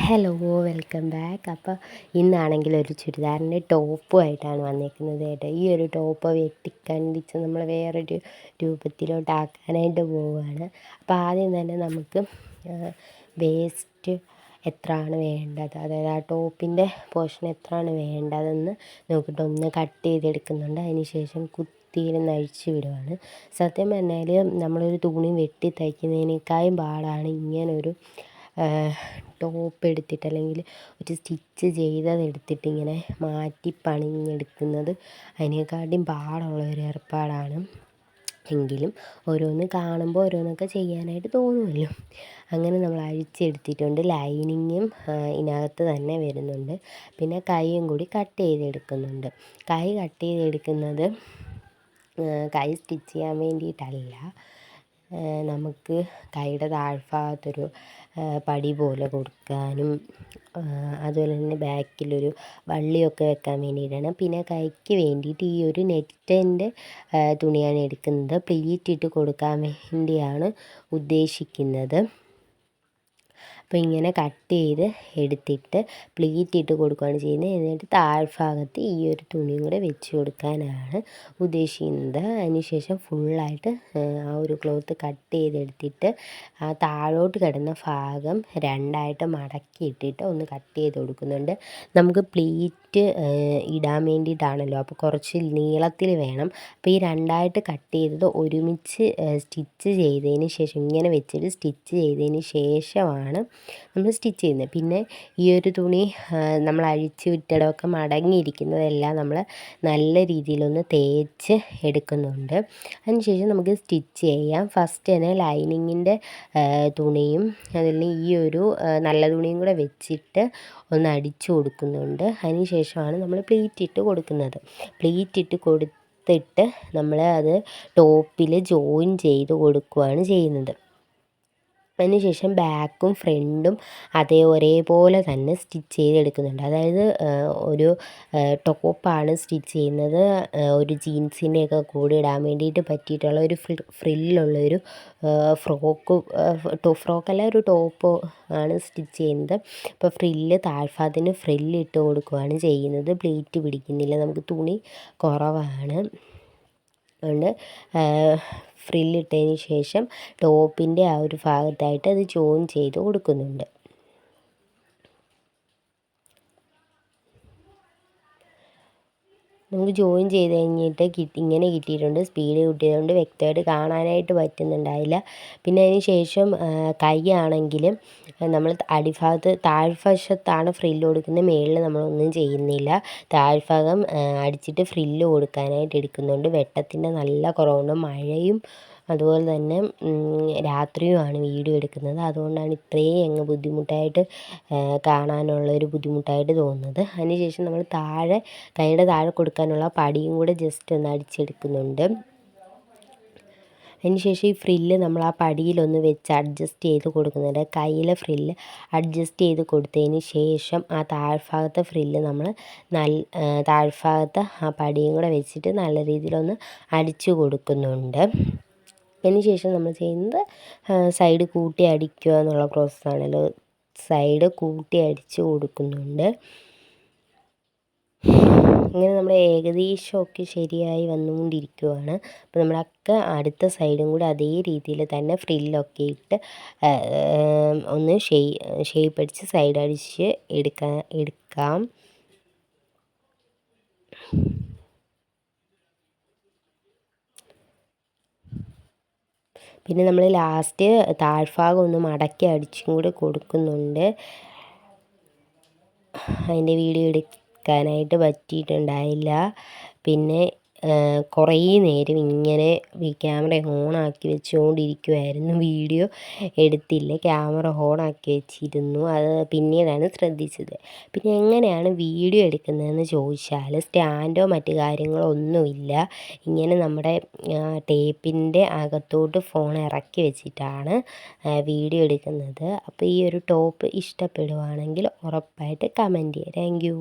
Hello, welcome back. അപ്പോൾ ഇന്നാണെങ്കിൽ ഒരു ചുരിദാറിൻ്റെ ടോപ്പുമായിട്ടാണ് വന്നിരിക്കുന്നത് കേട്ടോ. ഈ ഒരു ടോപ്പ് വെട്ടിക്കണ്ടിച്ച് നമ്മൾ വേറൊരു രൂപത്തിലോട്ടാക്കാനായിട്ട് പോവുകയാണ്. അപ്പോൾ ആദ്യം തന്നെ നമുക്ക് വേസ്റ്റ് എത്രയാണ് വേണ്ടത്, അതായത് ആ ടോപ്പിൻ്റെ പോർഷൻ എത്രയാണ് വേണ്ടതെന്ന് നോക്കിയിട്ട് ഒന്ന് കട്ട് ചെയ്തെടുക്കുന്നുണ്ട്. അതിന് ശേഷം കുത്തിയിരുന്ന് അഴിച്ച് വിടുവാണ്. സത്യം പറഞ്ഞാൽ നമ്മളൊരു തുണി വെട്ടി തയ്ക്കുന്നതിനേക്കാളും പാടാണ് ഇങ്ങനൊരു ടോപ്പ് എടുത്തിട്ട് അല്ലെങ്കിൽ ഒരു സ്റ്റിച്ച് ചെയ്തതെടുത്തിട്ട് ഇങ്ങനെ മാറ്റി പണിഞ്ഞെടുക്കുന്നത് അതിനെക്കാട്ടിയും പാടുള്ള ഒരു ഏർപ്പാടാണ്. എങ്കിലും ഓരോന്ന് കാണുമ്പോൾ ഓരോന്നൊക്കെ ചെയ്യാനായിട്ട് തോന്നുമല്ലോ. അങ്ങനെ നമ്മൾ അഴിച്ചെടുത്തിട്ടുണ്ട്. ലൈനിങ്ങും ഇതിനകത്ത് തന്നെ വരുന്നുണ്ട്. പിന്നെ കൈയും കൂടി കട്ട് ചെയ്തെടുക്കുന്നുണ്ട്. കൈ കട്ട് ചെയ്തെടുക്കുന്നത് കൈ സ്റ്റിച്ച് ചെയ്യാൻ വേണ്ടിയിട്ടല്ല, നമുക്ക് കൈയുടെ താഴ്ഭാഗത്തൊരു പടി പോലെ കൊടുക്കാനും അതുപോലെ തന്നെ ബാക്കിലൊരു വള്ളിയൊക്കെ വെക്കാൻ വേണ്ടിയിട്ടാണ്. പിന്നെ കൈക്ക് വേണ്ടിയിട്ട് ഈ ഒരു നെറ്റിൻ്റെ തുണിയാണ് എടുക്കുന്നത്. പ്ലീറ്റ് ഇട്ട് കൊടുക്കാൻ വേണ്ടിയാണ് ഉദ്ദേശിക്കുന്നത്. അപ്പോൾ ഇങ്ങനെ കട്ട് ചെയ്ത് എടുത്തിട്ട് പ്ലീറ്റ് ഇട്ട് കൊടുക്കുകയാണ് ചെയ്യുന്നത്. എന്നിട്ട് താഴ്ഭാഗത്ത് ഈ ഒരു തുണിയും കൂടെ വെച്ച് കൊടുക്കാനാണ് ഉദ്ദേശിക്കുന്നത്. അതിനുശേഷം ഫുള്ളായിട്ട് ആ ഒരു ക്ലോത്ത് കട്ട് ചെയ്തെടുത്തിട്ട് ആ താഴോട്ട് കിടന്ന ഭാഗം രണ്ടായിട്ട് മടക്കി ഇട്ടിട്ട് ഒന്ന് കട്ട് ചെയ്ത് കൊടുക്കുന്നുണ്ട്. നമുക്ക് പ്ലീറ്റ് ഇടാൻ വേണ്ടിയിട്ടാണല്ലോ, അപ്പോൾ കുറച്ച് നീളത്തിൽ വേണം. അപ്പോൾ ഈ രണ്ടായിട്ട് കട്ട് ചെയ്തത് ഒരുമിച്ച് സ്റ്റിച്ച് ചെയ്തതിന് ശേഷം ഇങ്ങനെ വെച്ചിട്ട് സ്റ്റിച്ച് ചെയ്തതിന് ശേഷമാണ് നമ്മൾ സ്റ്റിച്ച് ചെയ്യുന്നത്. പിന്നെ ഈ ഒരു തുണി നമ്മൾ അഴിച്ച് വിട്ടിടമൊക്കെ മടങ്ങിയിരിക്കുന്നതെല്ലാം നമ്മൾ നല്ല രീതിയിലൊന്ന് തേച്ച് എടുക്കുന്നുണ്ട്. അതിനുശേഷം നമുക്ക് സ്റ്റിച്ച് ചെയ്യാം. ഫസ്റ്റ് തന്നെ ലൈനിങ്ങിൻ്റെ തുണിയും അതിൽ ഈ ഒരു നല്ല തുണിയും കൂടെ വെച്ചിട്ട് ഒന്ന് അടിച്ചു കൊടുക്കുന്നുണ്ട്. അതിന് ശേഷമാണ് നമ്മൾ പ്ലീറ്റ് ഇട്ട് കൊടുക്കുന്നത്. പ്ലീറ്റ് ഇട്ട് കൊടുത്തിട്ട് നമ്മൾ അത് ടോപ്പിൽ ജോയിൻ ചെയ്ത് കൊടുക്കുകയാണ് ചെയ്യുന്നത്. അതിനുശേഷം ബാക്കും ഫ്രണ്ടും ഒരേപോലെ തന്നെ സ്റ്റിച്ച് ചെയ്തെടുക്കുന്നുണ്ട്. അതായത് ഒരു ടോപ്പാണ് സ്റ്റിച്ച് ചെയ്യുന്നത്. ഒരു ജീൻസിൻ്റെയൊക്കെ കൂടെ ഇടാൻ വേണ്ടിയിട്ട് പറ്റിയിട്ടുള്ള ഒരു ഫ്രില്ലുള്ളൊരു ഫ്രോക്കല്ല, ഒരു ടോപ്പ് ആണ് സ്റ്റിച്ച് ചെയ്യുന്നത്. അപ്പോൾ താഴ്ഭാഗത്തിന് ഫ്രില്ലിട്ട് കൊടുക്കുകയാണ് ചെയ്യുന്നത്. പ്ലീറ്റ് പിടിക്കുന്നില്ല, നമുക്ക് തുണി കുറവാണ്. അതുകൊണ്ട് ഫ്രില്ലിട്ടതിന് ശേഷം ടോപ്പിൻ്റെ ആ ഒരു ഭാഗത്തായിട്ട് അത് ജോയിൻ ചെയ്ത് കൊടുക്കുന്നുണ്ട്. നമുക്ക് ജോയിൻ ചെയ്ത് കഴിഞ്ഞിട്ട് ഇങ്ങനെ കിട്ടിയിട്ടുണ്ട്. സ്പീഡ് കിട്ടിയതുകൊണ്ട് വ്യക്തമായിട്ട് കാണാനായിട്ട് പറ്റുന്നുണ്ടായില്ല. പിന്നെ അതിന് ശേഷം കൈ ആണെങ്കിലും നമ്മൾ താഴ്വശത്താണ് ഫ്രില്ല് കൊടുക്കുന്നത്. മുകളിൽ നമ്മളൊന്നും ചെയ്യുന്നില്ല. താഴ്ഭാഗം അടിച്ചിട്ട് ഫ്രില്ല് കൊടുക്കാനായിട്ട് എടുക്കുന്നുണ്ട്. വെട്ടത്തിൻ്റെ നല്ല കുറവുണ്ട്. മഴയും അതുപോലെ തന്നെ രാത്രിയുമാണ് വീഡിയോ എടുക്കുന്നത്. അതുകൊണ്ടാണ് ഇത്രയും ബുദ്ധിമുട്ടായിട്ട് കാണാനുള്ളൊരു ബുദ്ധിമുട്ടായിട്ട് തോന്നുന്നത്. അതിനുശേഷം നമ്മൾ കൈയുടെ താഴെ കൊടുക്കാനുള്ള പടിയും കൂടെ ജസ്റ്റ് ഒന്ന് അടിച്ചെടുക്കുന്നുണ്ട്. അതിനുശേഷം ഈ ഫ്രില്ല് നമ്മൾ ആ പടിയിലൊന്ന് വെച്ച് അഡ്ജസ്റ്റ് ചെയ്ത് കൊടുക്കുന്നുണ്ട്. കയ്യിലെ ഫ്രില്ല് അഡ്ജസ്റ്റ് ചെയ്ത് കൊടുത്തതിന് ശേഷം ആ താഴ്ഭാഗത്തെ ഫ്രില്ല് നമ്മൾ താഴ്ഭാഗത്ത് ആ പടിയും കൂടെ വെച്ചിട്ട് നല്ല രീതിയിലൊന്ന് അടിച്ചു കൊടുക്കുന്നുണ്ട്. അതിനുശേഷം നമ്മൾ ചെയ്യുന്നത് സൈഡ് കൂട്ടി അടിക്കുക എന്നുള്ള പ്രോസസ്സാണല്ലോ. സൈഡ് കൂട്ടി അടിച്ച് കൊടുക്കുന്നുണ്ട്. ഇങ്ങനെ നമ്മൾ ഏകദേശമൊക്കെ ശരിയായി വന്നുകൊണ്ടിരിക്കുകയാണ്. അപ്പോൾ നമ്മളൊക്കെ അടുത്ത സൈഡും കൂടി അതേ രീതിയിൽ തന്നെ ഫ്രില്ലൊക്കെ ഇട്ട് ഒന്ന് ഷേപ്പ് അടിച്ച് സൈഡ് അടിച്ച് എടുക്കാം. പിന്നെ നമ്മൾ ലാസ്റ്റ് താഴ്ഭാഗം ഒന്ന് മടക്കി അടിച്ചും കൂടി കൊടുക്കുന്നുണ്ട്. അതിൻ്റെ വീഡിയോ എടുക്കാനായിട്ട് പറ്റിയിട്ടുണ്ടായില്ല. പിന്നെ കുറേ നേരം ഇങ്ങനെ ക്യാമറ ഓണാക്കി വെച്ചുകൊണ്ടിരിക്കുമായിരുന്നു. വീഡിയോ എടുത്തില്ല, ക്യാമറ ഓണാക്കി വെച്ചിരുന്നു. അത് പിന്നീടാണ് ശ്രദ്ധിച്ചത്. പിന്നെ എങ്ങനെയാണ് വീഡിയോ എടുക്കുന്നതെന്ന് ചോദിച്ചാൽ സ്റ്റാൻഡോ മറ്റു കാര്യങ്ങളോ ഒന്നുമില്ല. ഇങ്ങനെ നമ്മുടെ ടേപ്പിൻ്റെ അകത്തോട്ട് ഫോൺ ഇറക്കി വെച്ചിട്ടാണ് വീഡിയോ എടുക്കുന്നത്. അപ്പോൾ ഈ ഒരു ടോപ്പ് ഇഷ്ടപ്പെടുവാണെങ്കിൽ ഉറപ്പായിട്ട് കമൻറ്റ് ചെയ്യുക. Thank you.